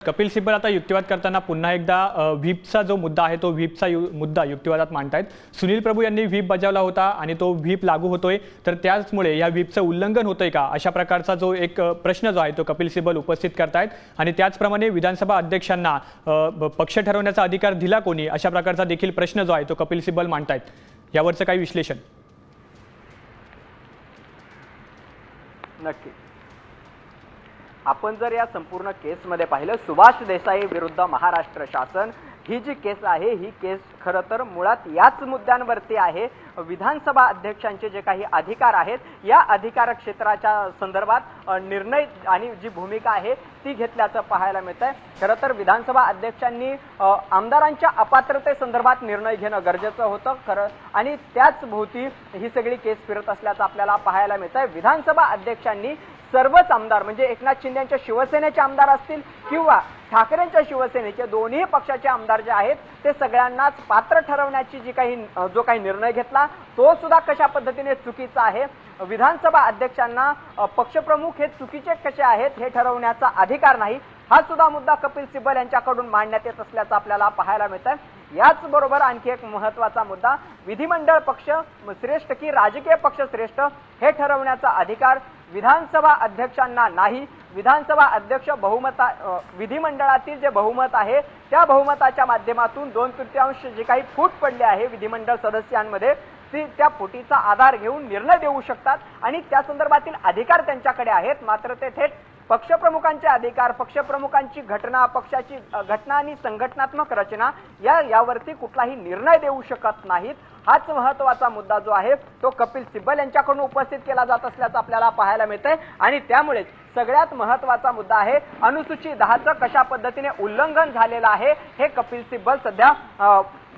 कपिल सिब्बल आता युक्तिवाद करताना पुन्हा एकदा व्हीपचा जो मुद्दा आहे तो व्हीपचा मुद्दा युक्तिवादात मांडतायत। सुनील प्रभू यांनी व्हीप बजावला होता आणि तो व्हीप लागू होतोय, तर त्याचमुळे या व्हीपचं उल्लंघन होतंय का, अशा प्रकारचा जो एक प्रश्न जो आहे तो कपिल सिब्बल उपस्थित करतायत। आणि त्याचप्रमाणे विधानसभा अध्यक्षांना पक्ष ठरवण्याचा अधिकार दिला कोणी, अशा प्रकारचा देखील प्रश्न जो आहे तो कपिल सिब्बल मांडतायत। यावरचं काही विश्लेषण? नक्की आपण जर या संपूर्ण केसमध्ये पाहिलं, सुभाष देसाई विरुद्ध महाराष्ट्र शासन ही जी केस आहे ही केस खरं तर मुळात याच मुद्द्यांवरती आहे। विधानसभा अध्यक्षांचे जे काही अधिकार आहेत या अधिकार क्षेत्राच्या संदर्भात निर्णय आणि जी भूमिका आहे ती घेतल्याचं पाहायला मिळतंय। खरं तर विधानसभा अध्यक्षांनी आमदारांच्या अपात्रतेसंदर्भात निर्णय घेणं गरजेचं होतं खरं, आणि त्याच भोवती ही सगळी केस फिरत असल्याचं आपल्याला पाहायला मिळतंय। विधानसभा अध्यक्षांनी सर्वच आमदार म्हणजे एकनाथ शिंदेच्या शिवसेनेचे आमदार असतील किंवा ठाकरेंच्या शिवसेनेचे दोन्ही पक्षाचे आमदार जे आहेत ते सगळ्यांनाच पात्र ठरवण्याची जो काही निर्णय घेतला तो सुद्धा कशा पद्धतीने चुकीचा आहे। विधानसभा अध्यक्षांना पक्षप्रमुख हे चुकीचे कसे आहेत हे ठरवण्याचा अधिकार नाही, हा सुद्धा मुद्दा कपिल सिब्बल यांच्याकडून मांडण्यात येत असल्याचं आपल्याला पाहायला मिळतंय। याचबरोबर आणखी एक महत्त्वाचा मुद्दा, विधिमंडळ पक्ष श्रेष्ठ की राजकीय पक्ष श्रेष्ठ हे ठरवण्याचा अधिकार विधानसभा अध्यक्षांना नाही। विधानसभा अध्यक्ष विधिमंडळातील जे बहुमत आहे त्या बहुमताच्या माध्यमातून 2/3 जे काही फूट पडले आहे विधिमंडळ सदस्यांमध्ये त्या फुटीचा आधार घेऊन निर्णय देऊ शकतात आणि त्या संदर्भातील अधिकार त्यांच्याकडे आहेत। मात्र ते थेट पक्षप्रमुखांचे अधिकार, पक्षप्रमुखांची घटना, पक्षाची घटना आणि संघटनात्मक रचना यावरती कुठलाही निर्णय देऊ शकत नाहीत। हाच महत्त्वाचा मुद्दा जो आहे तो कपिल सिब्बल यांच्याकडून उपस्थित केला जात असल्याचं आपल्याला पाहायला मिळतंय। आणि त्यामुळे सगळ्यात महत्त्वाचा मुद्दा आहे अनुसूचित 10चं कशा पद्धतीने उल्लंघन झालेलं आहे हे कपिल सिब्बल सध्या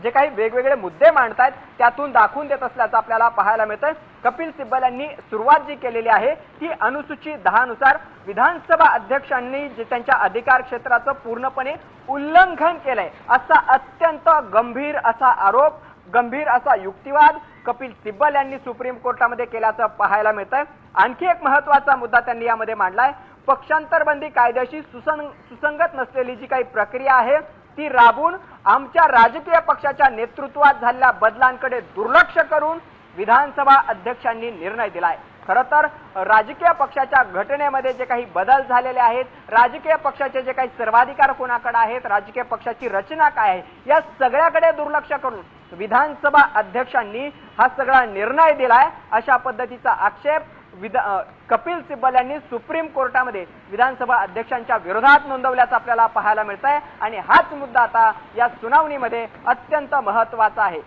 जे काही वेगवेगळे मुद्दे मांडतायत त्यातून दाखवून देत असल्याचं आपल्याला पाहायला मिळतंय। कपिल सिब्बल यांनी सुरुवात जी केलेली आहे ती अनुसूचित 10 नुसार विधानसभा अध्यक्षांनी जे त्यांच्या अधिकार क्षेत्राचं पूर्णपणे उल्लंघन केलंय असा अत्यंत गंभीर असा आरोप, गंभीर असा युक्तिवाद कपिल सिब्बल यांनी सुप्रीम कोर्टामध्ये केल्याचं पाहायला मिळतंय। आणखी एक महत्त्वाचा मुद्दा त्यांनी यामध्ये मांडलाय, पक्षांतरबंदी कायद्याशी सुसंगत नसलेली जी काही प्रक्रिया आहे ती राबून आमच्या राजकीय पक्षाच्या नेतृत्वात झालेल्या बदलांकडे दुर्लक्ष करून विधानसभा अध्यक्षांनी निर्णय दिलाय। खरं तर राजकीय पक्षाच्या घटनेमध्ये जे काही बदल झालेले आहेत, राजकीय पक्षाचे जे काही सर्वाधिकार कोणाकडे आहेत, राजकीय पक्षाची रचना काय आहे, या सगळ्याकडे दुर्लक्ष करून विधानसभा अध्यक्षांनी हा सगळा निर्णय दिलाय अशा पद्धतीचा आक्षेप कपिल सिब्बल यांनी सुप्रीम कोर्टामध्ये विधानसभा अध्यक्षांच्या विरोधात नोंदवल्याचं आपल्याला पाहायला मिळतंय। आणि हाच मुद्दा आता या सुनावणीमध्ये अत्यंत महत्त्वाचा आहे।